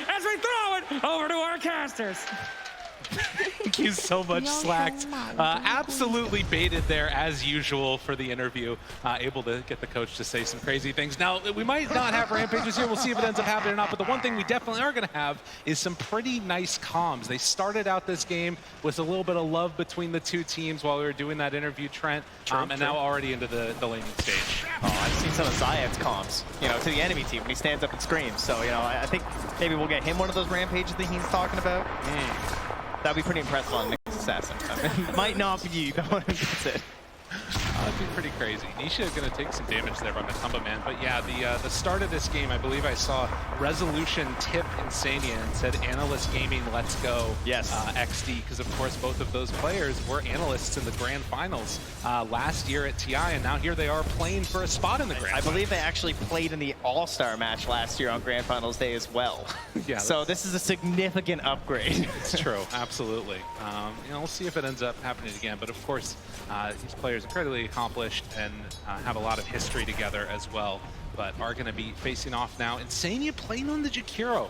as we throw it over to our casters. Thank you so much, Slacked. Absolutely baited there as usual for the interview. Able to get the coach to say some crazy things. Now, we might not have Rampages here. We'll see if it ends up happening or not. But the one thing we definitely are going to have is some pretty nice comms. They started out this game with a little bit of love between the two teams while we were doing that interview, Trent. And now already into the laning stage. Oh, I've seen some of Zayat's comms, you know, to the enemy team when he stands up and screams. So, you know, I think maybe we'll get him one of those Rampages that he's talking about. That'd be pretty impressive on Nick's Assassin. I mean, might not be the one who gets it. That'd be pretty crazy. Nisha going to take some damage there by Matumba Man. But yeah, the start of this game, I believe I saw Resolution tip Insania and said, Analyst Gaming, let's go. Yes. XD, because of course both of those players were analysts in the Grand Finals last year at TI, and now here they are playing for a spot in the Grand Finals. I believe they actually played in the All-Star match last year on Grand Finals Day as well. Yeah. So this is a significant upgrade. It's true, absolutely. You know, we'll see if it ends up happening again, but of course, these players are incredibly accomplished and have a lot of history together as well, but are going to be facing off now. Insania playing on the Jakiro.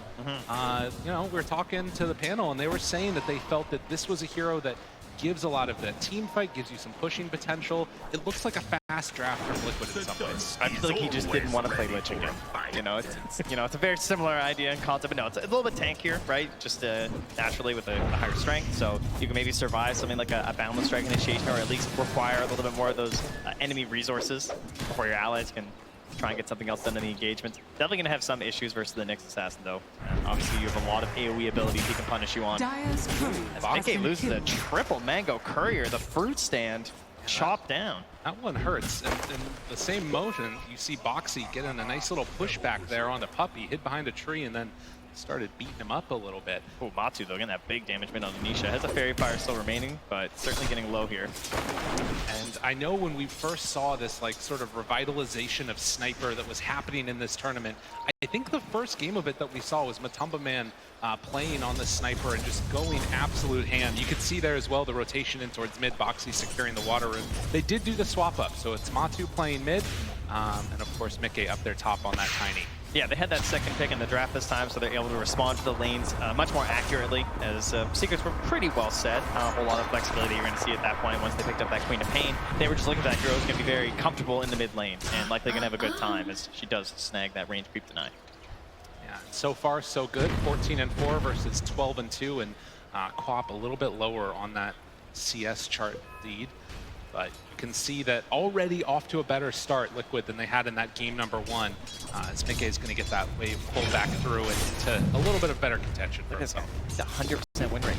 You know, we were talking to the panel and they were saying that they felt that this was a hero that gives a lot of the team fight, gives you some pushing potential. It looks like a fast draft from Liquid in some ways. I feel like he just didn't want to play Lich again. You know, it's a very similar idea and concept, but no, it's a little bit tankier, right? Just naturally with a higher strength, so you can maybe survive something like a Boundless Strike initiation, or at least require a little bit more of those enemy resources before your allies can try and get something else done in the engagement. Definitely going to have some issues versus the Nyx Assassin, though. Obviously, you have a lot of AoE abilities he can punish you on. As Mickey loses a triple Mango Courier, the fruit stand chopped down. That one hurts. And in the same motion, you see Boxy getting a nice little pushback there on the puppy, hid behind a tree, and then started beating him up a little bit. Oh, Matsu, though, getting that big damage made on Nisha. Has a Fairy Fire still remaining, but certainly getting low here. And I know when we first saw this like sort of revitalization of Sniper that was happening in this tournament, I think the first game of it that we saw was Matumba Man playing on the Sniper and just going absolute ham. You could see there as well the rotation in towards mid, Boxy securing the water room. They did do the swap up, so it's Matu playing mid, and of course Mickey up there top on that Tiny. Yeah, they had that second pick in the draft this time, so they're able to respond to the lanes much more accurately, as secrets were pretty well set. A whole lot of flexibility you're going to see at that point once they picked up that Queen of Pain. They were just looking at that hero's going to be very comfortable in the mid lane, and likely going to have a good time, as she does snag that range creep deny. Yeah, so far so good. 14-4 versus 12-2, and Quap a little bit lower on that CS chart lead. But you can see that already off to a better start, Liquid, than they had in that game number 1. As Mickey is going to get that wave pulled back through it to a little bit of better contention for himself. It's a 100% win rate.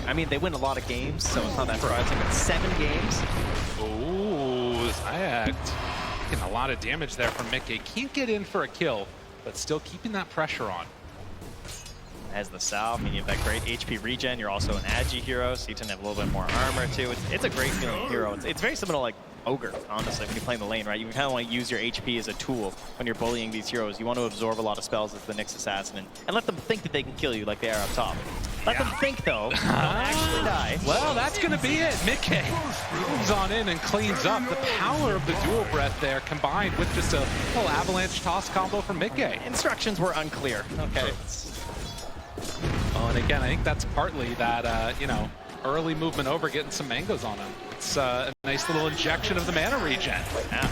I mean, they win a lot of games, so it's not that surprising, but 7 games. Ooh, Zayak getting a lot of damage there from Mickey. Can't get in for a kill, but still keeping that pressure on. As the Sal, I mean, you have that great HP regen. You're also an Agi hero, so you tend to have a little bit more armor too. It's a great feeling hero. It's very similar to like Ogre, honestly, when you're playing the lane, right? You kind of want to use your HP as a tool when you're bullying these heroes. You want to absorb a lot of spells as the Nyx Assassin and let them think that they can kill you like they are up top. Let them think, though. Don't actually die. Well, that's going to be it. Mickey moves on in and cleans up. The power of the dual breath there combined with just a little avalanche toss combo from Mickey. Instructions were unclear. Okay. Oh, and again, I think that's partly that, you know, early movement over, getting some mangoes on him. It's a nice little injection of the mana regen. Yeah.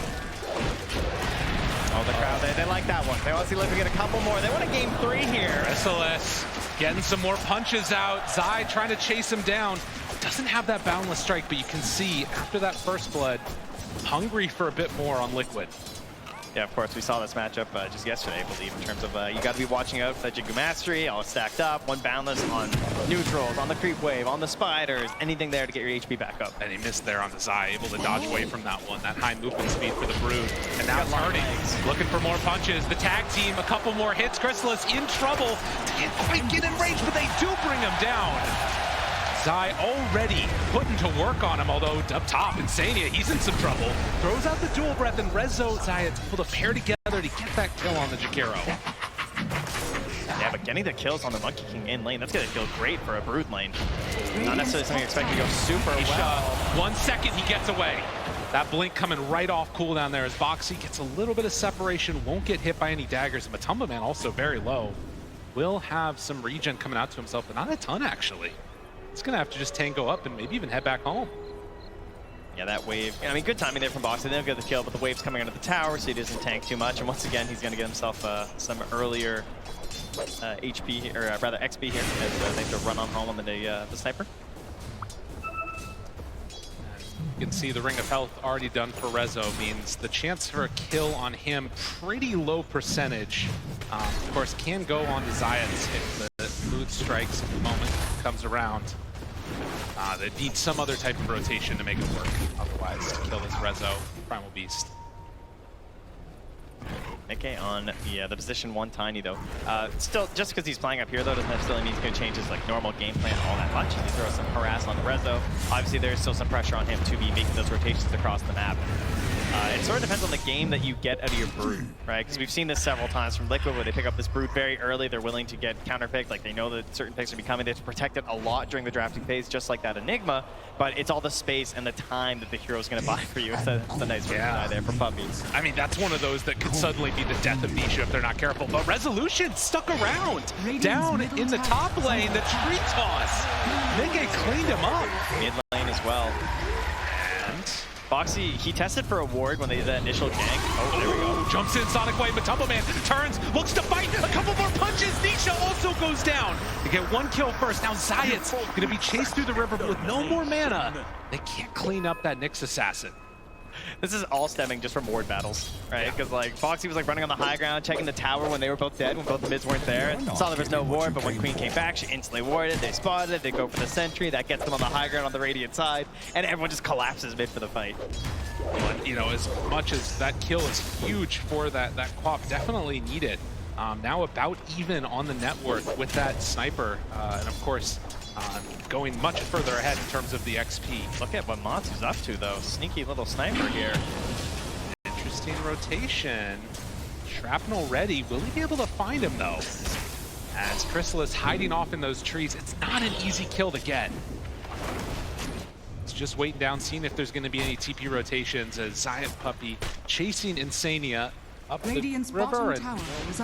Oh, the crowd, they like that one. They want to see Liquid get a couple more. They want a game 3 here. SLS getting some more punches out. Zai trying to chase him down. Doesn't have that Boundless Strike, but you can see after that first blood, hungry for a bit more on Liquid. Yeah, of course, we saw this matchup just yesterday, I believe, in terms of you got to be watching out for that Jigu Mastery, all stacked up, one Boundless on neutrals, on the creep wave, on the spiders, anything there to get your HP back up. And he missed there on the Zai, able to dodge away from that one, that high movement speed for the Brood. And now turning, looking for more punches. The tag team, a couple more hits. Chrysalis in trouble. Can't quite get in range, but they do bring him down. Zai already putting to work on him, although up top, Insania, he's in some trouble. Throws out the dual breath, and Rezo, Zai is able to pair together to get that kill on the Jakiro. Yeah, but getting the kills on the Monkey King in lane, that's going to feel great for a Brood lane. Not necessarily something you expect to go super well. 1 second, he gets away. That blink coming right off cooldown there as Boxy gets a little bit of separation, won't get hit by any daggers. Matumba Man also very low. will have some regen coming out to himself, but not a ton actually. He's gonna have to just tango up and maybe even head back home. Yeah, that wave. I mean, good timing there from Box. They didn't get the kill, but the wave's coming under the tower, so he doesn't tank too much. And once again, he's going to get himself some earlier HP, or rather XP here, as they have to run on home on the sniper. You can see the Ring of Health already done for Rezo means the chance for a kill on him, pretty low percentage. Of course, can go on to Zayas if the mood strikes at the moment comes around. They need some other type of rotation to make it work, otherwise to kill this Rezo Primal Beast. Nikke on the position 1 Tiny though. Still, just because he's playing up here though doesn't necessarily mean he's going to change his like normal game plan all that much. He throws some harass on the Rezo. Obviously there's still some pressure on him to be making those rotations across the map. It sort of depends on the game that you get out of your Brood, right? Because we've seen this several times from Liquid where they pick up this Brood very early. They're willing to get counterpicked. Like they know that certain picks are coming. They have to protect it a lot during the drafting phase, just like that Enigma. But it's all the space and the time that the hero's going to buy for you. It's a nice guy there for puppies. I mean, that's one of those that could suddenly be the death of Nisha if they're not careful. But Resolution stuck around. Down in the top lane, the tree toss. Nikke cleaned him up. Mid lane as well. And Boxy, he tested for a ward when they did that initial gank. Oh, there we go. Jumps in Sonic Wave, but Tumble Man turns, looks to fight, a couple more punches. Nisha also goes down. They get 1 kill first. Now Zayas gonna be chased through the river, but with no more mana, they can't clean up that Nyx assassin. This is all stemming just from ward battles, right? Because like Foxy was like running on the high ground, checking the tower when they were both dead, when both the mids weren't there. Saw there was no ward, but when Queen came back, she instantly warded. They spotted it. They go for the sentry. That gets them on the high ground on the Radiant side, and everyone just collapses mid for the fight. But you know, as much as that kill is huge for that Quap, definitely needed. Now about even on the net worth with that sniper, and of course. Going much further ahead in terms of the XP. Look at what Matsu's up to, though. Sneaky little sniper here. Interesting rotation. Shrapnel ready. Will he be able to find him, though? As Chrysalis hiding off in those trees, it's not an easy kill to get. It's just waiting down, seeing if there's going to be any TP rotations as Zayat Puppy chasing Insania up Radiant's the river and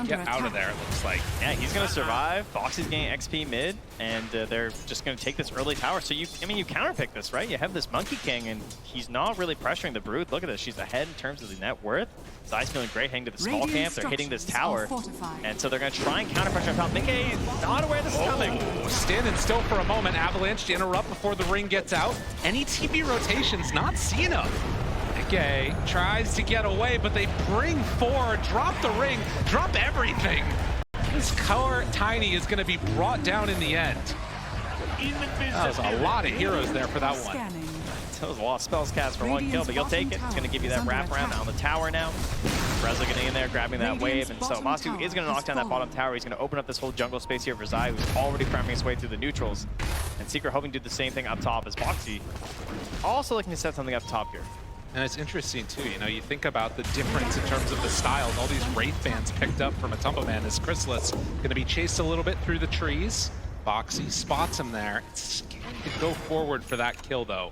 get attack. out of there, it looks like. Yeah, he's going to survive. Foxy's getting XP mid, and they're just going to take this early tower. So you counterpick this, right? You have this Monkey King, and he's not really pressuring the Brood. Look at this. She's ahead in terms of the net worth. Zai's feeling great heading to the small camp. They're hitting this tower, and so they're going to try and counter pressure on top. Nikke not aware this is coming. Standing still for a moment. Avalanche to interrupt before the ring gets out. Any TP rotations, not seeing him. Nikke tries to get away, but they bring forward, drop the ring, drop everything. This core Tiny is going to be brought down in the end. That was a lot of heroes there for that one. That was a lot of spells cast for 1 kill, but you'll take it. It's going to give you that wraparound on the tower now. Rezo getting in there, grabbing that wave, and so Masu is going to knock down that bottom tower. He's going to open up this whole jungle space here for Zai, who's already farming his way through the neutrals. And Secret hoping to do the same thing up top as Boxy. Also looking to set something up top here. And it's interesting too, you know, you think about the difference in terms of the styles. All these Wraith bands picked up from a Tumble Man as Chrysalis going to be chased a little bit through the trees. Boxy spots him there. It's scary to go forward for that kill though.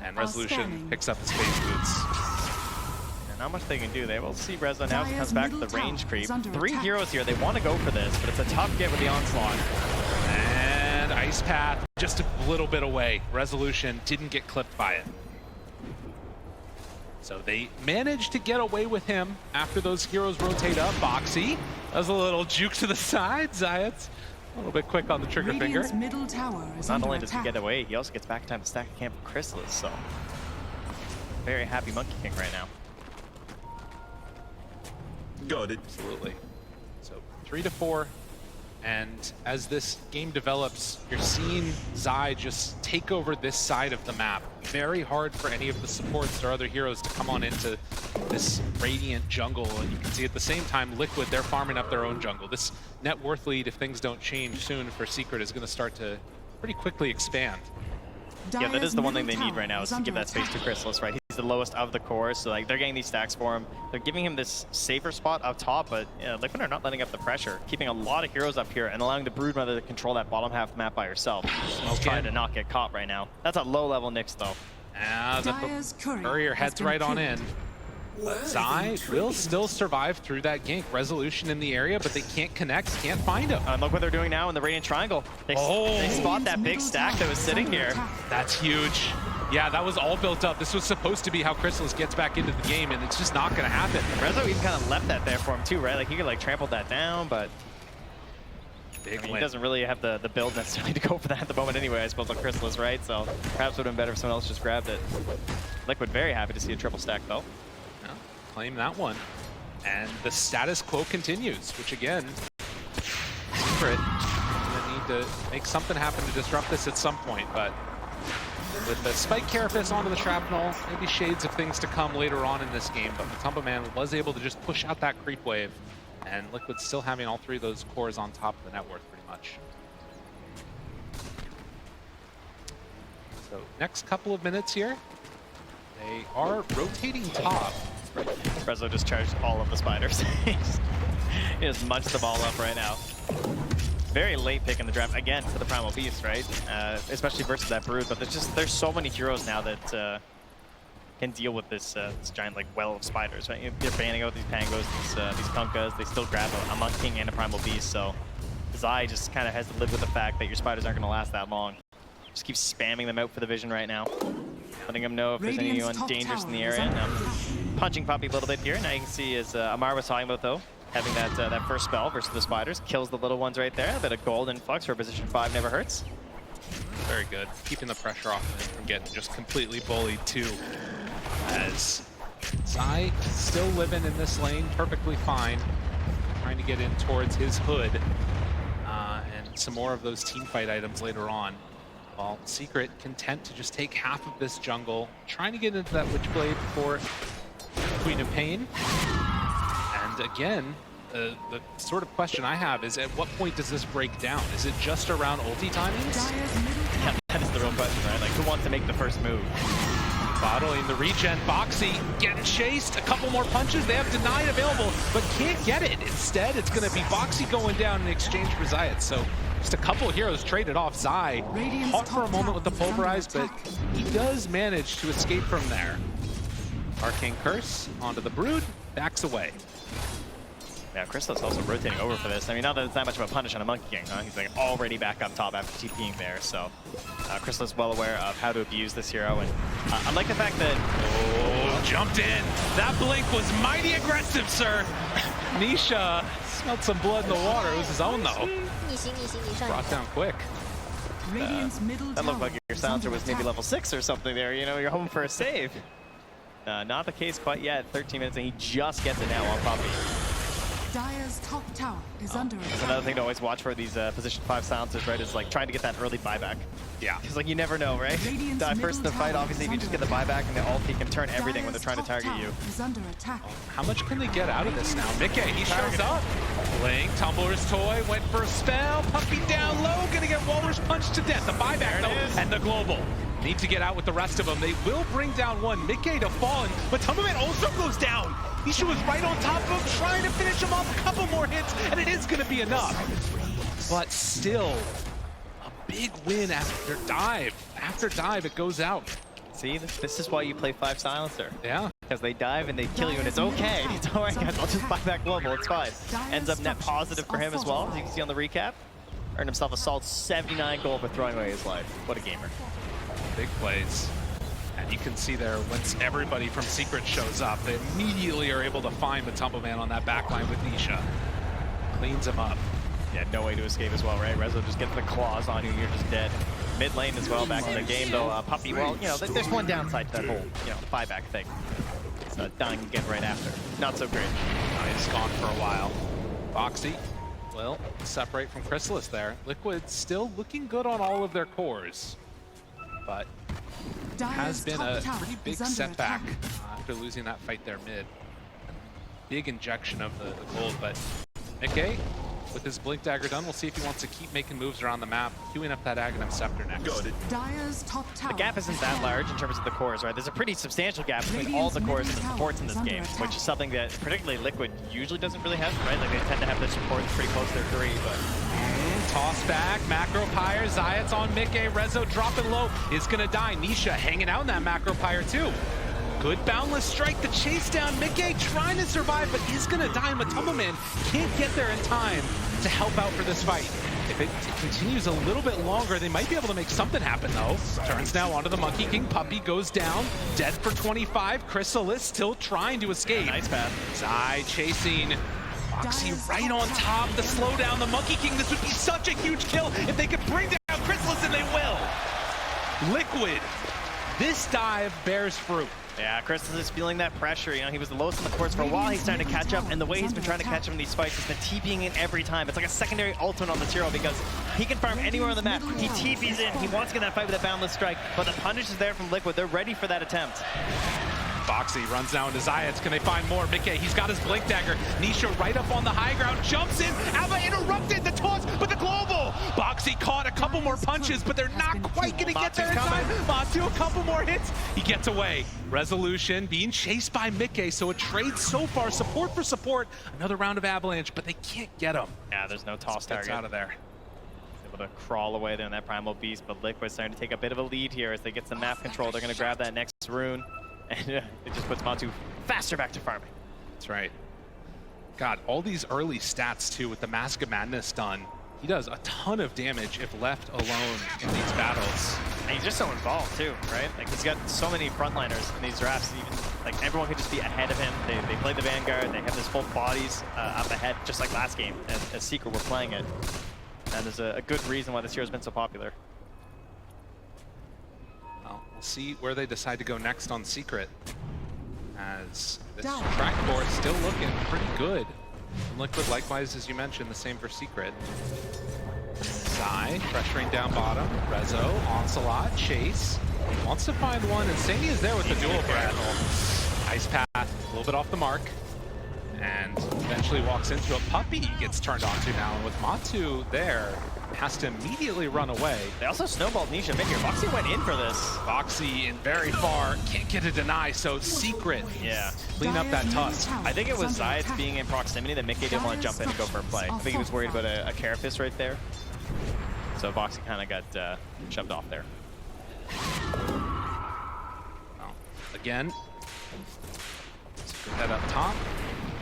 And Resolution picks up his phase boots. And not much they can do. They will see Rezo now as he comes back to the range creep. 3 heroes here. They want to go for this, but it's a tough get with the onslaught. And Ice Path just a little bit away. Resolution didn't get clipped by it. So they managed to get away with him after those heroes rotate up. Boxy does a little juke to the side. Zayat's a little bit quick on the trigger finger. Middle tower is Not only does he get away, he also gets back in time to stack a camp with Chrysalis, so very happy Monkey King right now. Got it. Absolutely. So 3-4. And as this game develops, you're seeing Zai just take over this side of the map. Very hard for any of the supports or other heroes to come on into this Radiant jungle. And you can see at the same time, Liquid, they're farming up their own jungle. This net worth lead, if things don't change soon for Secret, is going to start to pretty quickly expand. Yeah, that is the one thing they need right now, is to give that space to Chrysalis, right? He's the lowest of the core, so like they're getting these stacks for him. They're giving him this safer spot up top, but Liquid are not letting up the pressure, keeping a lot of heroes up here and allowing the Brood Mother to control that bottom half map by herself. Smells trying to not get caught right now. That's a low-level Nyx, though. The Courier heads right on in. Zai will still survive through that gank. Resolution in the area, but they can't connect, can't find him. And look what they're doing now in the Radiant Triangle. They spot that big stack that was sitting here. That's huge. Yeah, that was all built up. This was supposed to be how Crystallis gets back into the game, and it's just not going to happen. Rezo even kind of left that there for him too, right? Like he could like trample that down, but Big he win. doesn't really have the build necessarily to go for that at the moment anyway, I suppose, on Crystallis, right? So perhaps it would have been better if someone else just grabbed it. Liquid very happy to see a triple stack though. Yeah, claim that one. And the status quo continues, which again, Secret gonna need to make something happen to disrupt this at some point, but with the Spike Carapace onto the Shrapnel, maybe shades of things to come later on in this game, but Matumba Man was able to just push out that creep wave, and Liquid still having all three of those cores on top of the network pretty much. So next couple of minutes here, they are rotating top. Rezo just charged all of the spiders. He just munched the ball up right now. Very late pick in the draft, again, for the Primal Beast, right? Especially versus that Brood, but there's so many heroes now that can deal with this giant like well of spiders, right? They're banning out these Pangos, these Kunkas, they still grab a Monk King and a Primal Beast, so Zai just kind of has to live with the fact that your spiders aren't going to last that long. Just keep spamming them out for the vision right now. Letting them know if there's anyone dangerous in the area. Now, punching Puppy a little bit here. Now you can see, as Amar was talking about though, having that first spell versus the spiders. Kills the little ones right there. A bit of gold influx for position 5 never hurts. Very good. Keeping the pressure off of him from getting just completely bullied too. As Zai still living in this lane perfectly fine. Trying to get in towards his hood. And some more of those team fight items later on. While Secret content to just take half of this jungle. Trying to get into that Witchblade for Queen of Pain. And again, the sort of question I have is, at what point does this break down? Is it just around ulti timings? Yeah, that is the real question, right? Like, who wants to make the first move? Bottling the regen. Boxy getting chased. A couple more punches. They have denied available, but can't get it. Instead, it's going to be Boxy going down in exchange for Zayat. So just a couple heroes traded off. Zai caught for a moment with the pulverized, but he does manage to escape from there. Arcane Curse onto the Brood. Backs away. Yeah, Crystallis also rotating over for this. I mean, not that it's that much of a punish on a Monkey King, huh? He's like already back up top after TPing there, so Crystallis well aware of how to abuse this hero, and I like the fact that... Oh, jumped in. That blink was mighty aggressive, sir. Nisha smelled some blood in the water. It was his own, though. Brought down quick. That looked like your silencer was maybe level 6 or something there. You know, you're hoping for a save. Not the case quite yet. 13 minutes, and he just gets it now on Puppy. Dire's top tower is under attack. That's another thing to always watch for these position 5 silencers, right? Is like trying to get that early buyback. Yeah. Because like you never know, right? Die first in the fight, obviously, if you just get the buyback and the ulti can turn everything when they're trying to target you. Is under attack. How much can they get out of this now? Mickey, he shows up. Blink, Tumbler's Toy, went for a spell. Puppy down low, gonna get Walrus punched to death. The buyback though, and the global. Need to get out with the rest of them. They will bring down one. Mickey to fall, but Tumbleman also goes down. Nisha was right on top of him, trying to finish him off. A couple more hits, and it is going to be enough. But still, a big win after dive. After dive, it goes out. See, this is why you play 5 silencer. Yeah. Because they dive and they kill you, and it's okay. It's all right, guys. I'll just buy back global. It's fine. Ends up net positive for him as well, as you can see on the recap. Earned himself a solid 79 gold for throwing away his life. What a gamer. Big plays. And you can see there, once everybody from Secret shows up, they immediately are able to find the Tumbleman on that backline with Nisha. Cleans him up. Yeah, no way to escape as well, right? Rezo just gets the claws on you, you're just dead. Mid lane as well, back in the game though. Puppy, well, you know, there's one downside to that whole, you know, buyback thing. It's dying again right after. Not so great. He's gone for a while. Boxy will separate from Crystallis there. Liquid still looking good on all of their cores, but has been a pretty big setback after losing that fight there mid. Big injection of the gold, but Mickey, with his Blink Dagger done, we'll see if he wants to keep making moves around the map, queuing up that Aghanim Scepter next. Dire's top tower. The gap isn't that large in terms of the cores, right? There's a pretty substantial gap between all the cores and the supports in this game, which is something that particularly Liquid usually doesn't really have, right? Like they tend to have their supports pretty close to their 3, but... Toss back, Macro Pyre, Zayat's on Mickey, Rezo dropping low, is gonna die. Nisha hanging out in that Macro Pyre too. Good boundless strike, the chase down. Mickey trying to survive, but he's gonna die. Matumbaman can't get there in time to help out for this fight. If it continues a little bit longer, they might be able to make something happen, though. Turns now onto the Monkey King. Puppey goes down, dead for 25. Chrysalis still trying to escape. Nice path. Zai chasing. Foxy right on top to slow down the Monkey King. This would be such a huge kill if they could bring down Chrysalis, and they will. Liquid. This dive bears fruit. Yeah, Chris is feeling that pressure. You know, he was the lowest in the course for a while. He's starting to catch up, and the way he's been trying to catch him in these fights has been TPing in every time. It's like a secondary ultimate on the Tiro because he can farm anywhere on the map. He TPs in. He wants to get that fight with a boundless strike, but the punish is there from Liquid. They're ready for that attempt. Foxy runs down to Zayats. Can they find more? Mickey, he's got his Blink Dagger. Nisha right up on the high ground, jumps in. Ava interrupted the toss, but the global. Boxy caught a couple more punches, but they're not quite going to get there in time. Matu, a couple more hits. He gets away. Resolution being chased by Mickey, so a trade so far. Support for support. Another round of Avalanche, but they can't get him. Yeah, there's no toss target. Out of there. Able to crawl away there in that Primal Beast, but Liquid's starting to take a bit of a lead here as they get some map control. They're going to grab that next rune. And it just puts Matu faster back to farming. That's right. God, all these early stats too with the Mask of Madness done. He does a ton of damage if left alone in these battles. And he's just so involved too, right? Like he's got so many frontliners in these drafts. Even like everyone could just be ahead of him. They play the Vanguard. They have this full bodies up ahead, just like last game. As Secret were playing it, and there's a good reason why this hero's been so popular. Well, we'll see where they decide to go next on Secret, as this track board still looking pretty good. And Liquid, likewise, as you mentioned, the same for Secret. Zai pressuring down bottom. Rezo, Onslaught, Chase. Wants to find one, and Sadie is there with the dual breath. Ice path, a little bit off the mark. And eventually walks into a Puppey gets turned onto now. And with Matu there, has to immediately run away. They also snowballed Nisha mid here. Foxy went in for this. Foxy in very far, can't get a deny, so Secret. Yeah. Clean up that tusk. I think it was Zayats being in proximity that Mickey didn't want to jump in and go for a play. I think he was worried about a Carapace right there. So Foxy kind of got shoved off there. Well, again, Secret head up top.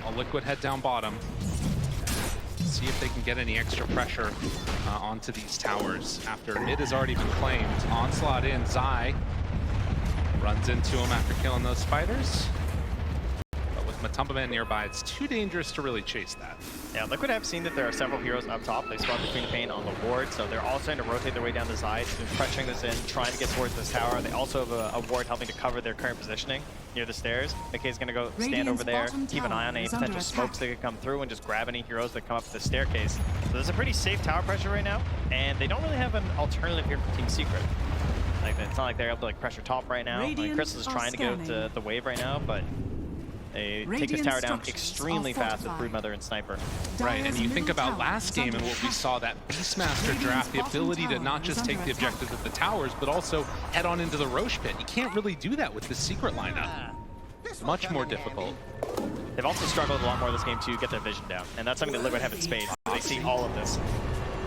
A Liquid head down bottom. See if they can get any extra pressure onto these towers after mid has already been claimed. Onslaught in, Zai runs into him after killing those spiders. But with Matumbaman nearby, it's too dangerous to really chase that. Yeah, Liquid have seen that there are several heroes up top. They spawn between the pain on the ward, so they're all starting to rotate their way down the side, pressuring this in, trying to get towards this tower. They also have a ward helping to cover their current positioning near the stairs. Mickey's going to go stand over there, keep an eye on any potential smokes that could come through, and just grab any heroes that come up the staircase. So there's a pretty safe tower pressure right now, and they don't really have an alternative here for Team Secret. Like, it's not like they're able to like pressure top right now. Like, Crystal is trying to get out to the wave right now, but they take this tower down extremely fast with Broodmother and Sniper. Right, and you think about last game and what we saw, that Beastmaster draft, the ability to not just take the objectives of the towers, but also head on into the Rosh pit. You can't really do that with the Secret lineup. Much more difficult. They've also struggled a lot more this game to get their vision down, and that's something that Liquid have in spades. They see all of this.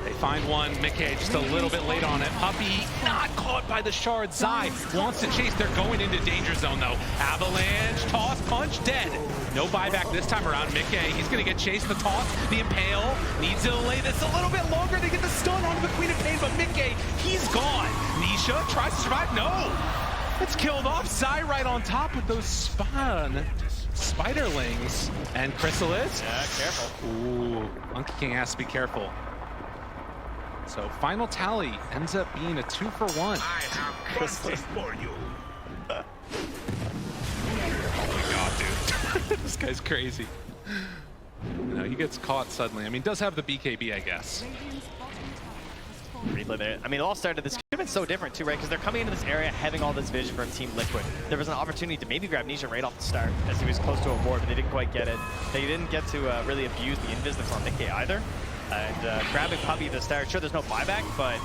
They find one, Mickey just a little bit late on it. Puppey not caught by the shard. Zai wants to chase. They're going into danger zone though. Avalanche, toss, punch, dead. No buyback this time around. Mickey, he's gonna get chased. The toss, the impale, needs to delay this a little bit longer to get the stun onto the Queen of Pain, but Mickey, he's gone. Nisha tries to survive, no. It's killed off. Zai right on top with those spiderlings. And Chrysalis. Yeah, careful. Ooh, Monkey King has to be careful. So final tally ends up being a 2-for-1. I have justice for you. Oh my god, dude. This guy's crazy. You know, he gets caught suddenly. I mean, does have the BKB, I guess. Relay there. I mean, it all started, this could have been so different too, right? Because they're coming into this area having all this vision from Team Liquid. There was an opportunity to maybe grab Nisha right off the start as he was close to a ward, but they didn't quite get it. They didn't get to really abuse the invis that's on Mickey either. And grabbing Puppey at the start, sure, there's no buyback, but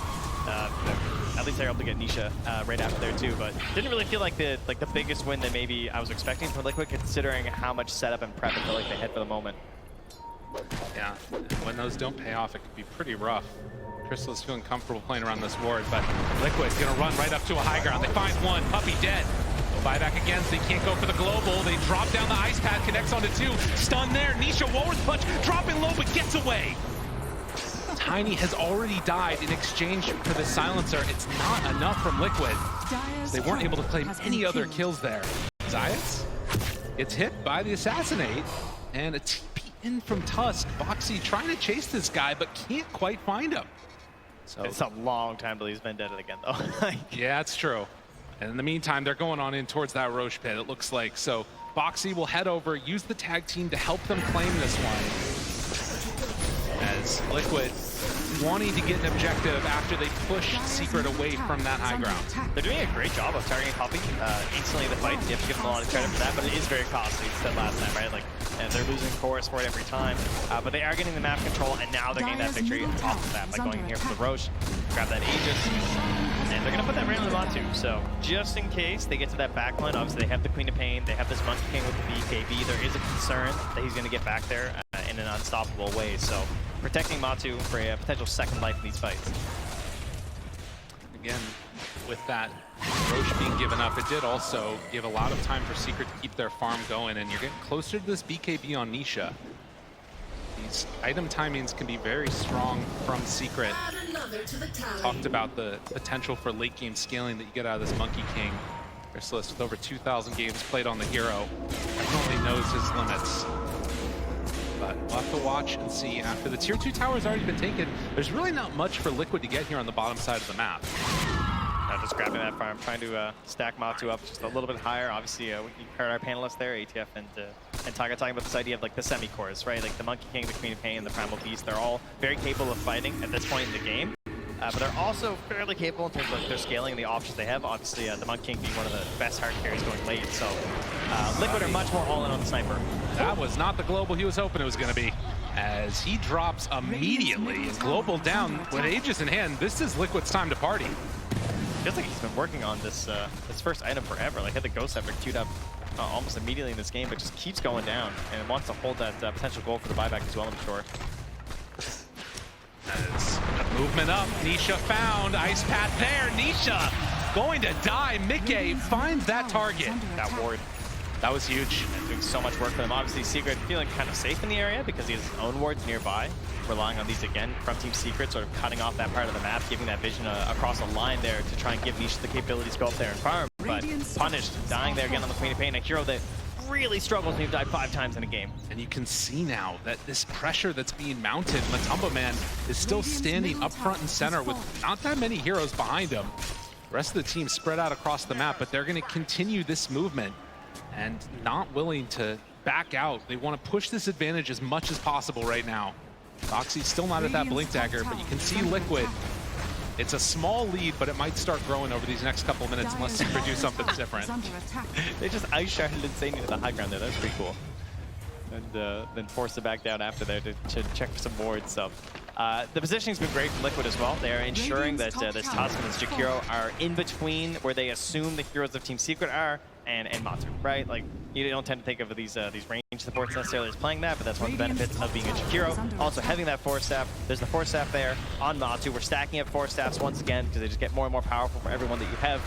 at least they're able to get Nisha right after there too. But didn't really feel like the biggest win that maybe I was expecting from Liquid, considering how much setup and prep I feel like they had for the moment. Yeah, and when those don't pay off, it can be pretty rough. Crystal's feeling comfortable playing around this ward, but Liquid's gonna run right up to a high ground. They find one, Puppey dead. Buyback again, so they can't go for the global. They drop down the ice pad, connects onto 2. Stun there. Nisha, Walrus punch, dropping low, but gets away. Tiny has already died in exchange for the silencer. It's not enough from Liquid. They weren't able to claim any other kills there. Zayas gets hit by the Assassinate, and a TP in from Tusk. Boxy trying to chase this guy, but can't quite find him. So It's a long time till he's been dead again, though. yeah, it's true. And in the meantime, they're going on in towards that Rosh pit, it looks like. So Boxy will head over, use the tag team to help them claim this one. As Liquid wanting to get an objective after they push Secret away from that high ground. They're doing a great job of targeting Poppy. Instantly the fight, you have to give them a lot of credit for that, but it is very costly. It's said last time, right? Like, they're losing forest for it every time. But they are getting the map control, and now they're getting that victory off of that by going in here for the Rosh, grab that Aegis, and they're going to put that right on the Matu. So just in case they get to that back line, obviously they have the Queen of Pain, they have this Monkey King with the BKB. There is a concern that he's going to get back there in an unstoppable way. So protecting Matu for a potential second life in these fights. Again, with that Rosh being given up, it did also give a lot of time for Secret to keep their farm going, and you're getting closer to this BKB on Nisha. These item timings can be very strong from Secret. Talked about the potential for late game scaling that you get out of this Monkey King. Merciless with over 2,000 games played on the hero, definitely knows his limits. But we'll have to watch and see. After the tier 2 tower has already been taken, there's really not much for Liquid to get here on the bottom side of the map. Just grabbing that farm, trying to stack Matu up just a little bit higher. Obviously, we heard our panelists there, ATF and Taga, talking about this idea of like the semi-cores, right? Like the Monkey King, the Queen of Pain, and the Primal Beast. They're all very capable of fighting at this point in the game. But they're also fairly capable in terms of their scaling and the options they have. Obviously, the Monkey King being one of the best hard carries going late. So Liquid are much more all in on the sniper. That was not the global he was hoping it was going to be, as he drops immediately. Global down with Aegis in hand. This is Liquid's time to party. Feels like he's been working on this this first item forever. Like, had the Ghost Scepter queued up almost immediately in this game, but just keeps going down and wants to hold that potential goal for the buyback as well, I'm sure. As a movement up, Nisha found ice path there. Nisha going to die. Mickey finds that target. That ward. That was huge. And doing so much work for them. Obviously, Secret feeling kind of safe in the area because he has his own wards nearby. Relying on these again from Team Secret, sort of cutting off that part of the map, giving that vision across the line there to try and give Nisha the capabilities to go up there and farm. But punished, dying there again on the Queen of Pain, a hero that really struggles when you've died 5 times in a game. And you can see now that this pressure that's being mounted, Matumba Man is still standing up front and center with not that many heroes behind him. The rest of the team spread out across the map, but they're going to continue this movement and not willing to back out. They want to push this advantage as much as possible right now. Boxy's still not at that Blink Dagger, but you can see Liquid. It's a small lead, but it might start growing over these next couple of minutes unless Secret do something different. They just ice sharded Insane into the high ground there. That was pretty cool. And then forced it back down after there to check for some wards. So the positioning's been great from Liquid as well. They are ensuring that this Tusk and this Jakiro are in between where they assume the heroes of Team Secret are and Matu, right? Like, you don't tend to think of these range supports necessarily as playing that, but that's one of the benefits of being a Jakiro. Also having that Force Staff. There's the Force Staff there on Matu. We're stacking up Force Staffs once again because they just get more and more powerful for everyone that you have.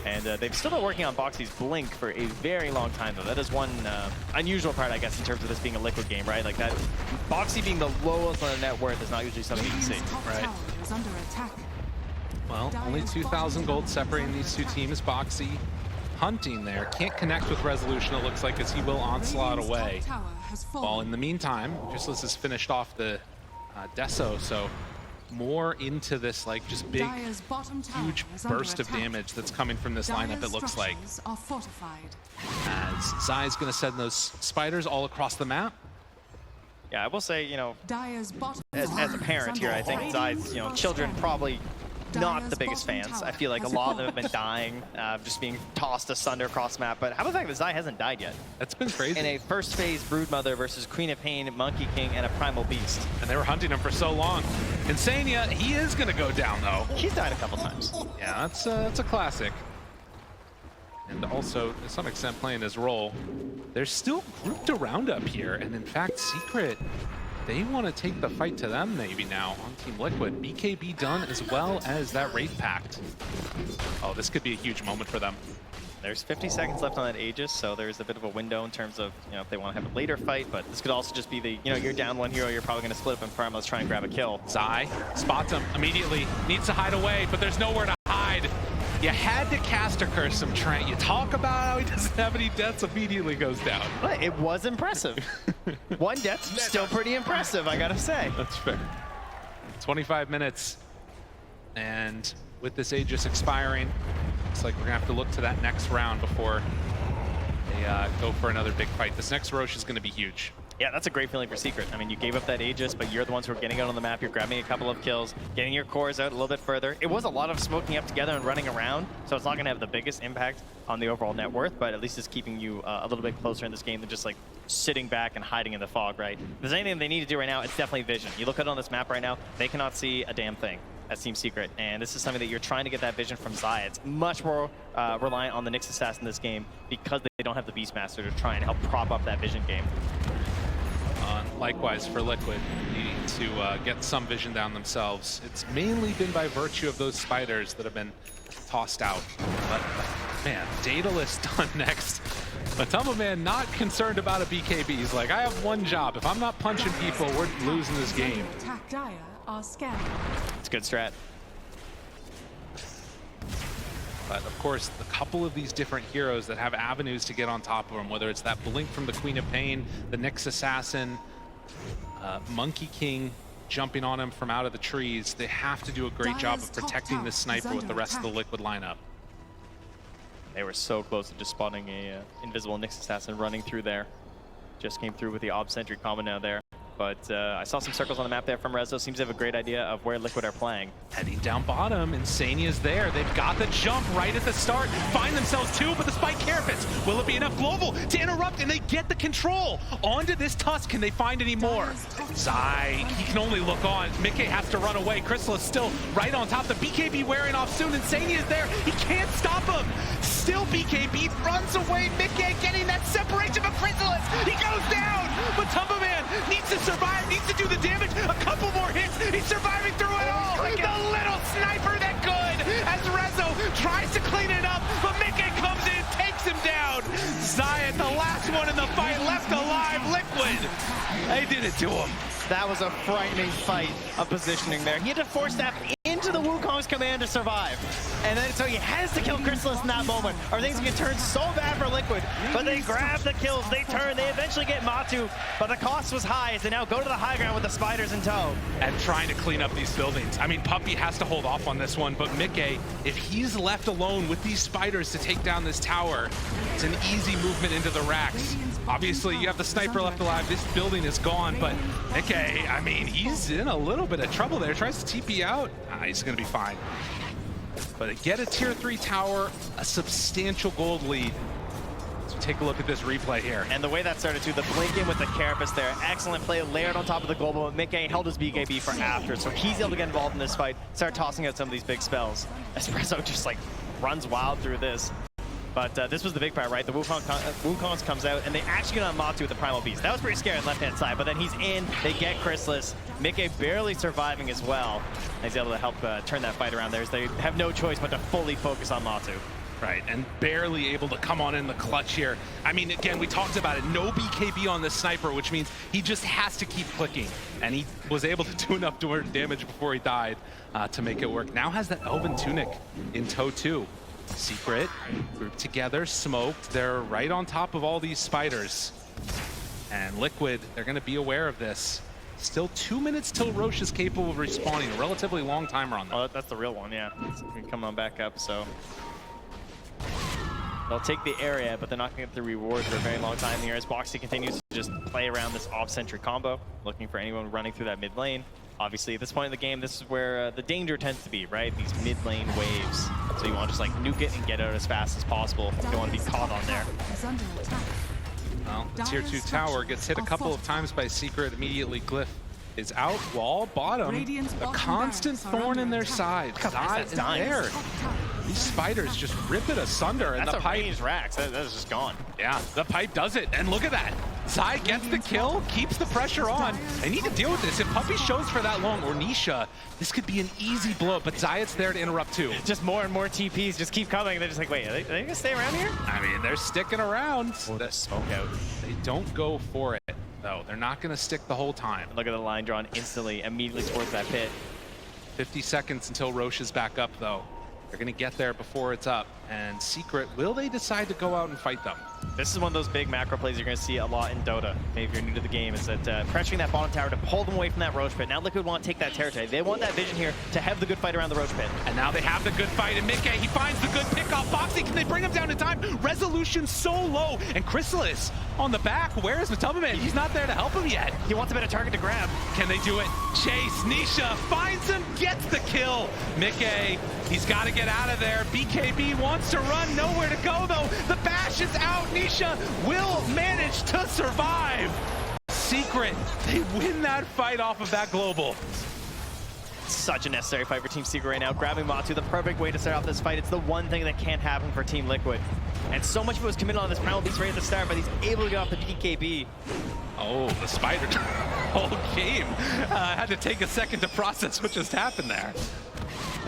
And they've still been working on Boxy's Blink for a very long time, though. That is one unusual part, I guess, in terms of this being a Liquid game, right? Like that, Boxy being the lowest on the net worth is not usually something you can see. Right. Well, only 2,000 gold separating these two teams. Boxy hunting there. Can't connect with Resolution, it looks like, as he will onslaught away. While in the meantime, Useless has finished off the Deso, so more into this, like, just big, huge burst of damage that's coming from this lineup, it looks like. As Zai's going to send those spiders all across the map. Yeah, I will say, you know, as a parent here, I think Zai's, children probably not the biggest fans. I feel like a lot of them have been dying, just being tossed asunder across the map. But how about the fact that Zai hasn't died yet? That's been crazy. In a first phase Broodmother versus Queen of Pain, Monkey King, and a Primal Beast. And they were hunting him for so long. Insania, he is going to go down, though. He's died a couple times. Yeah, that's a classic. And also, to some extent, playing his role. They're still grouped around up here. And in fact, Secret they want to take the fight to them maybe now on Team Liquid. BKB done as well as that Wraith Pact. Oh, this could be a huge moment for them. There's 50 seconds left on that Aegis, so there's a bit of a window in terms of, if they want to have a later fight, but this could also just be the, you're down one hero, you're probably going to split up in farm, let's try and grab a kill. Zai spots him immediately, needs to hide away, but there's nowhere to hide. You had to caster curse him, Trent. You talk about how he doesn't have any deaths, immediately goes down. But it was impressive. One death, still pretty impressive, I gotta say. That's fair. 25 minutes, and with this Aegis expiring, looks like we're gonna have to look to that next round before they go for another big fight. This next Rosh is gonna be huge. Yeah, that's a great feeling for Secret. I mean, you gave up that Aegis, but you're the ones who are getting out on the map. You're grabbing a couple of kills, getting your cores out a little bit further. It was a lot of smoking up together and running around, so it's not going to have the biggest impact on the overall net worth, but at least it's keeping you a little bit closer in this game than just like sitting back and hiding in the fog, right? If there's anything they need to do right now, it's definitely vision. You look at it on this map right now, they cannot see a damn thing. That's Team Secret, and this is something that you're trying to get that vision from Zai. It's much more reliant on the Nyx Assassin in this game because they don't have the Beastmaster to try and help prop up that vision game. Likewise for Liquid, needing to get some vision down themselves. It's mainly been by virtue of those spiders that have been tossed out. But man, Daedalus done next. Matumba Man not concerned about a BKB. He's like, I have one job. If I'm not punching people, we're losing this game. Attack Dire are scanning. It's a good strat. But of course, a couple of these different heroes that have avenues to get on top of them, whether it's that Blink from the Queen of Pain, the Nyx Assassin, Monkey King jumping on him from out of the trees, they have to do a great job of protecting this sniper with the rest of the Liquid lineup. They were so close to just spawning a invisible Nyx Assassin running through there. Just came through with the Ob Sentry combo now there. But I saw some circles on the map there from Rezo. Seems to have a great idea of where Liquid are playing. Heading down bottom, Insania's there. They've got the jump right at the start. Find themselves two, but the Spike Carapace. Will it be enough global to interrupt? And they get the control onto this Tusk. Can they find any more? Zai, he can only look on. Mickey has to run away. Crystal is still right on top. The BKB wearing off soon. Insania's there. He can't stop him. Still BKB runs away. Mickey getting that separation from Chrysalis. He goes down. But Matumba Man needs to survive, needs to do the damage. A couple more hits. He's surviving through it all. The little sniper that could, as Rezo tries to clean it up, but Mickey comes in, takes him down. Zai, the last one in the fight, left alive. Liquid, they did it to him. That was a frightening fight of positioning there. He had to force that into the Wukong's command to survive. And then so he has to kill Chrysalis in that moment, or things can turn so bad for Liquid. But they grab the kills, they turn, they eventually get Matu, but the cost was high as they now go to the high ground with the spiders in tow. And trying to clean up these buildings. I mean, Puppy has to hold off on this one, but Mickey, if he's left alone with these spiders to take down this tower, it's an easy movement into the racks. Obviously, you have the sniper left alive. This building is gone, but Mickey, I mean, he's in a little bit of trouble there. Tries to TP out. He's going to be fine. But get a tier 3 tower, a substantial gold lead. So take a look at this replay here. And the way that started too, the blink in with the Carapace there. Excellent play layered on top of the global. Mickey held his BKB for after, so he's able to get involved in this fight, start tossing out some of these big spells. Espresso just like runs wild through this. But this was the big part, right? The Wukong comes out, and they actually get on Matu with the Primal Beast. That was pretty scary on the left-hand side, but then he's in, they get Chrysalis. Mickey barely surviving as well. And he's able to help turn that fight around there, as they have no choice but to fully focus on Matu. Right, and barely able to come on in the clutch here. I mean, again, we talked about it. No BKB on this sniper, which means he just has to keep clicking. And he was able to do enough damage before he died to make it work. Now has that Elven Tunic in tow too. Secret, grouped together, smoked. They're right on top of all these spiders. And Liquid, they're going to be aware of this. Still 2 minutes till Rosh is capable of respawning. A relatively long timer on that. Oh, that's the real one, yeah. It's coming on back up, so. They'll take the area, but they're not going to get the reward for a very long time here as Boxy continues to just play around this off-sentry combo, looking for anyone running through that mid lane. Obviously, at this point in the game, this is where the danger tends to be, right? These mid-lane waves. So you want to just like nuke it and get out as fast as possible. You don't want to be caught on there. Well, the tier 2 tower gets hit a couple of times by Secret. Immediately, Glyph is out. Wall bottom. A constant thorn in their side. Zai is there. These spiders just rip it asunder. And that's the pipe ranged Rax. That is just gone. Yeah, the pipe does it. And look at that. Zai gets the kill, keeps the pressure on. They need to deal with this. If Puppey shows for that long, or Nisha, this could be an easy blow, but Zayat's there to interrupt too. Just more and more TPs just keep coming. They're just like, wait, are they gonna stay around here? I mean, they're sticking around. Oh, the smoke out. They don't go for it, though. They're not gonna stick the whole time. Look at the line drawn instantly, immediately towards that pit. 50 seconds until Rosh is back up, though. They're gonna get there before it's up. And Secret, will they decide to go out and fight them? This is one of those big macro plays you're going to see a lot in Dota, maybe if you're new to the game, is that pressuring that bottom tower to pull them away from that Rosh pit. Now Liquid want to take that territory. They want that vision here to have the good fight around the Rosh pit. And now they have the good fight, and Mickey, he finds the good pick off. Foxy, can they bring him down in time? Resolution so low, and Chrysalis on the back. Where is Matubman? He's not there to help him yet. He wants a better target to grab. Can they do it? Chase, Nisha finds him, gets the kill. Mickey, he's got to get out of there. BKB wants to run, nowhere to go though. The bash is out. Nisha will manage to survive. Secret, they win that fight off of that global. Such a necessary fight for Team Secret right now. Grabbing Matu, the perfect way to start off this fight. It's the one thing that can't happen for Team Liquid. And so much of it was committed on this Primal Beast right at the start, but he's able to get off the BKB. Oh, the spider whole game had to take a second to process what just happened there.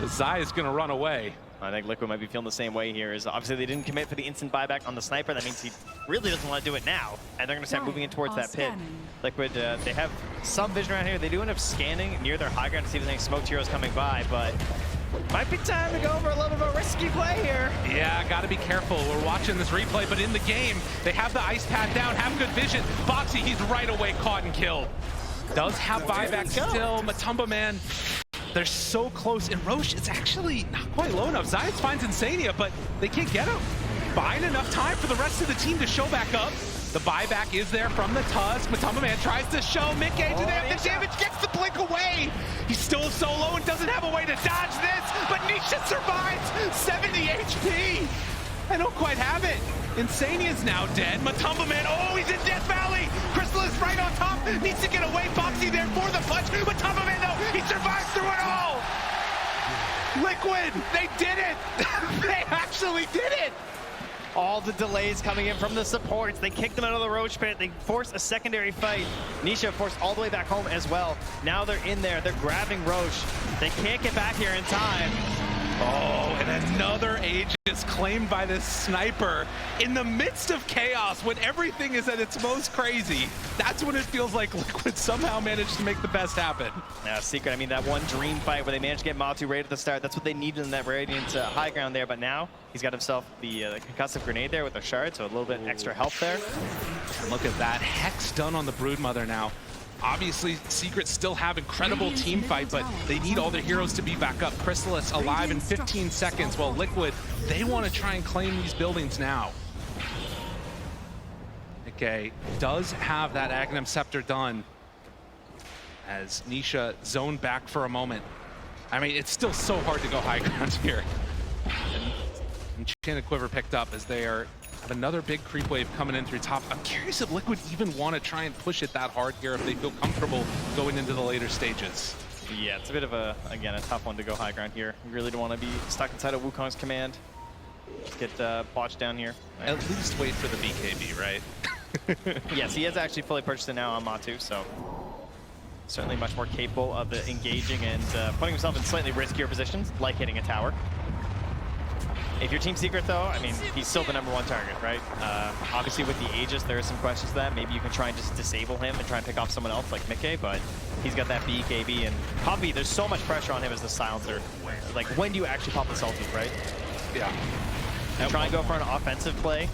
Zai is going to run away. I think Liquid might be feeling the same way here. Is obviously they didn't commit for the instant buyback on the sniper. That means he really doesn't want to do it now. And they're going to start moving in towards that pit. Liquid, they have some vision around here. They do end up scanning near their high ground to see if there's any smoked heroes coming by, but might be time to go over a little bit of a risky play here. Yeah, got to be careful. We're watching this replay, but in the game, they have the ice pad down, have good vision. Foxy, he's right away caught and killed. Does have buyback still. Matumba, man. They're so close, and Rosh is actually not quite low enough. Zayat finds Insania, but they can't get him. Buying enough time for the rest of the team to show back up. The buyback is there from the Tusk. Matumba Man tries to show Mickey. Do they have the damage? Gets the blink away. He's still solo and doesn't have a way to dodge this, but Nisha survives. 70 HP. I don't quite have it. Insania's now dead. Matumba Man, oh, he's in Death Valley. Chrysalis right on top, needs to get away. Foxy there for the punch. Matumba Man, though, he survives through it all. Liquid, they did it. They actually did it. All the delays coming in from the supports. They kicked them out of the Roach pit. They forced a secondary fight. Nisha forced all the way back home as well. Now they're in there. They're grabbing Rosh. They can't get back here in time. Oh, and another Aegis claimed by this sniper in the midst of chaos when everything is at its most crazy. That's when it feels like Liquid somehow managed to make the best happen. Now, Secret, I mean, that one dream fight where they managed to get Matu right at the start, that's what they needed in that Radiant high ground there, but now he's got himself the concussive grenade there with a shard, so a little bit extra help there. And look at that. Hex done on the Broodmother now. Obviously, Secret still have incredible team fight, but they need all their heroes to be back up. Chrysalis alive in 15 seconds, while Liquid, they want to try and claim these buildings now. Okay, does have that Aghanim Scepter done as Nisha zoned back for a moment. I mean, it's still so hard to go high ground here. And Enchanted Quiver picked up as they have another big creep wave coming in through top. I'm curious if Liquid even want to try and push it that hard here, if they feel comfortable going into the later stages. Yeah, it's a bit of a, again, a tough one to go high ground here. You really don't want to be stuck inside of Wukong's command. Just get botched down here. Right. At least wait for the BKB, right? Yes, he has actually fully purchased it now on Matu, so certainly much more capable of engaging and putting himself in slightly riskier positions, like hitting a tower. If you're Team Secret, though, I mean, he's still the #1 target, right? Obviously, with the Aegis, there are some questions to that. Maybe you can try and just disable him and try and pick off someone else like Mickey, but he's got that BKB, and Puppey, there's so much pressure on him as the silencer. Like, when do you actually pop the salty, right? Yeah. And try and go for an offensive play.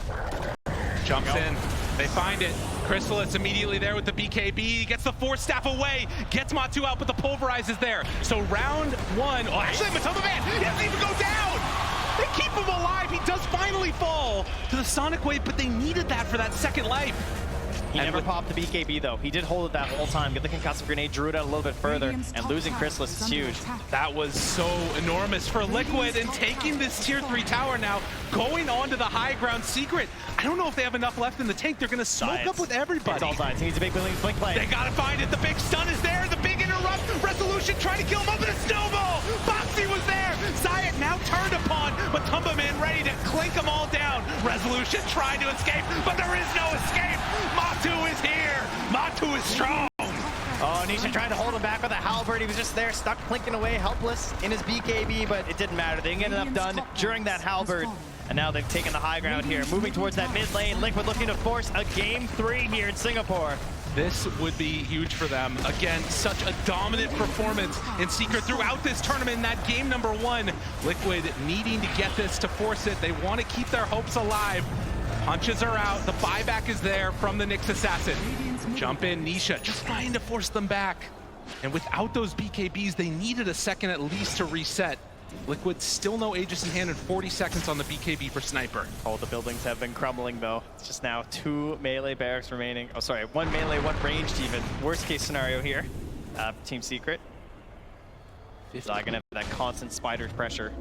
Jumps in. They find it. Chrysalis immediately there with the BKB, gets the Force Staff away, gets Matu out, but the Pulverize is there. So round one, oh, actually, Matumba Man, he doesn't even go down! They keep him alive. He does finally fall to the Sonic Wave, but they needed that for that second life. He never popped the BKB, though. He did hold it that whole time. Get the concussive grenade, drew it out a little bit further, and losing Chrysalis is huge. That was so enormous for Liquid, and taking this tier 3 tower now, going on to the high ground. Secret, I don't know if they have enough left in the tank. They're going to smoke up with everybody. It's all sides. He needs a big blink play. They got to find it. The big stun is there. The big interrupt. Resolution trying to kill him up in a snowball. Foxy was there. Zayat now turned upon, but Matumba Man ready to clink them all down. Resolution trying to escape, but there is no escape. Matu is here. Matu is strong. Oh, Nisha tried to hold him back with a halberd. He was just there, stuck, plinking away, helpless in his BKB, but it didn't matter. They didn't get enough done during that halberd. And now they've taken the high ground here, moving towards that mid lane. Liquid looking to force a game 3 here in Singapore. This would be huge for them. Again, such a dominant performance in Secret throughout this tournament in that game number 1. Liquid needing to get this to force it. They want to keep their hopes alive. Punches are out. The buyback is there from the Nyx Assassin. Jump in, Nisha trying to force them back. And without those BKBs, they needed a second at least to reset. Liquid still no Aegis in hand and 40 seconds on the BKB for Sniper. All the buildings have been crumbling though. It's just now 2 melee barracks remaining. Oh, sorry, 1 melee, 1 ranged even. Worst case scenario here. Team Secret. Zai gonna have that constant spider pressure.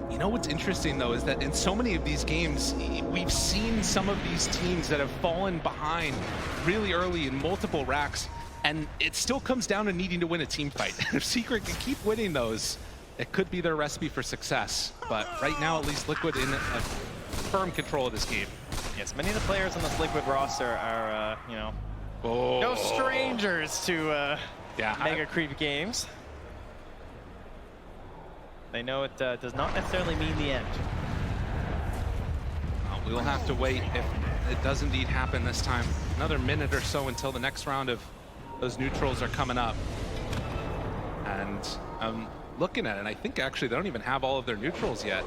You know what's interesting though is that in so many of these games, we've seen some of these teams that have fallen behind really early in multiple racks, and it still comes down to needing to win a team fight. If Secret can keep winning those, it could be their recipe for success. But right now, at least Liquid in a firm control of this game. Yes, many of the players on this Liquid roster are, you know, no strangers to mega creep games. They know it does not necessarily mean the end. Well, we will have to wait if it does indeed happen this time. Another minute or so until the next round of those neutrals are coming up. And looking at it, I think actually they don't even have all of their neutrals yet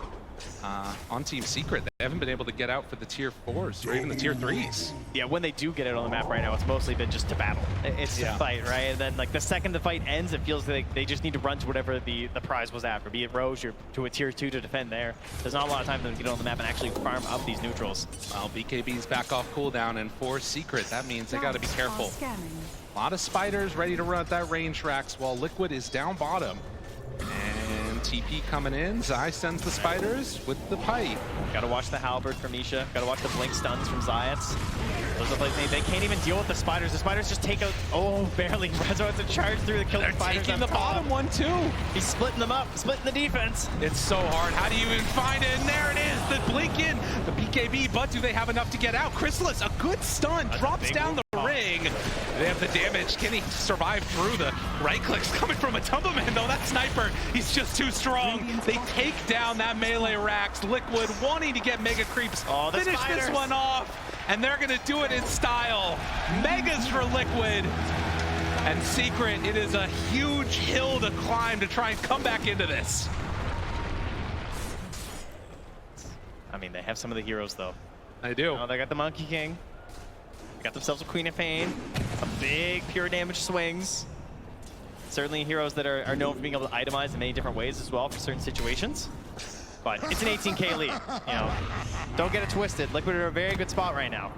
on Team Secret. They haven't been able to get out for the tier 4s or even the tier 3s. Yeah, when they do get it on the map right now, it's mostly been just to battle. It's to fight, right? And then like the second the fight ends, it feels like they just need to run to whatever the prize was after, be it Rosh or to a tier 2 to defend there. There's not a lot of time for them to get on the map and actually farm up these neutrals. Well, BKB's back off cooldown, and for Secret, that means they got to be careful. A lot of spiders ready to run at that range racks while Liquid is down bottom. And TP coming in. Zai sends the spiders with the pipe. Gotta watch the halberd from Nisha. Gotta watch the blink stuns from Zayats. Those are like they can't even deal with the spiders. The spiders just take out. Oh, barely. Rezo has to charge through the killing spiders. Taking the bottom one too. He's splitting them up, splitting the defense. It's so hard. How do you even find it? And there it is. The blink in, the BKB. But do they have enough to get out? Chrysalis, a good stun, drops down the ring. They have the damage. Can he survive through the right clicks coming from a Tumbleman though? That Sniper, he's just too strong. They take down that melee racks. Liquid wanting to get mega creeps. Finish this one off. And they're gonna do it in style. Megas for Liquid. And Secret, it is a huge hill to climb to try and come back into this. I mean, they have some of the heroes though. They do. Oh, they got the Monkey King. Got themselves a Queen of Pain. Some big pure damage swings. Certainly heroes that are known for being able to itemize in many different ways as well for certain situations. But it's an 18K lead, you know. Don't get it twisted. Liquid are in a very good spot right now.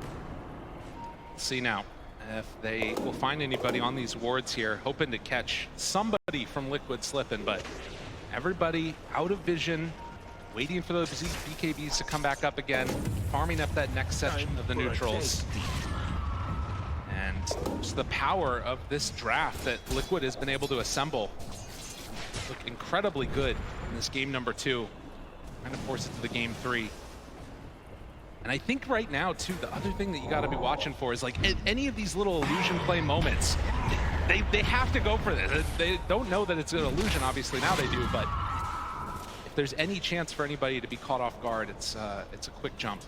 See now if they will find anybody on these wards here, hoping to catch somebody from Liquid slipping, but everybody out of vision, waiting for those BKBs to come back up again, farming up that next section of the neutrals. And just the power of this draft that Liquid has been able to assemble. Look incredibly good in this game number 2. Trying to force it to the game 3. And I think right now, too, the other thing that you got to be watching for is like any of these little illusion play moments, they have to go for this. They don't know that it's an illusion, obviously, now they do, but if there's any chance for anybody to be caught off guard, it's a quick jump.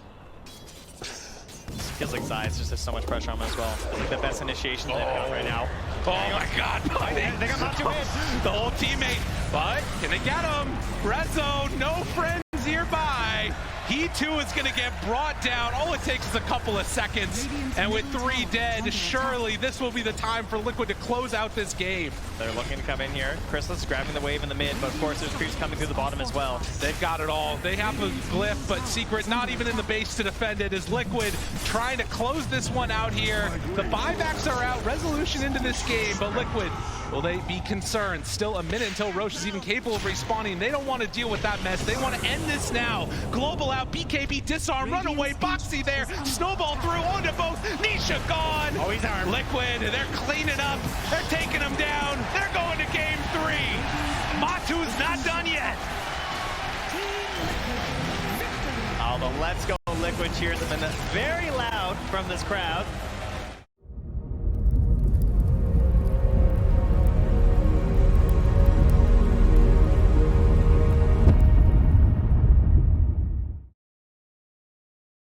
Feels like Zai just has so much pressure on him as well. It's like the best initiation they've got right now. Oh my God! They got Matu in. The whole teammate, but can they get him? Red zone, no friends nearby. He too is going to get brought down. All it takes is a couple of seconds, and with 3 dead, surely this will be the time for Liquid to close out this game. They're looking to come in here. Chrysalis grabbing the wave in the mid, but of course there's creeps coming through the bottom as well. They've got it all. They have a glyph, but Secret not even in the base to defend it. Is Liquid trying to close this one out here. The buybacks are out. Resolution into this game, but Liquid, will they be concerned? Still a minute until Rosh is even capable of respawning. They don't want to deal with that mess. They want to end this now. Global out, BKB disarm, runaway, Boxy there, snowball through onto both. Nisha gone. Oh, he's armed. Liquid, they're cleaning up. They're taking him down. They're going to game 3. Matu's not done yet. Although let's go Liquid cheers have been very loud from this crowd.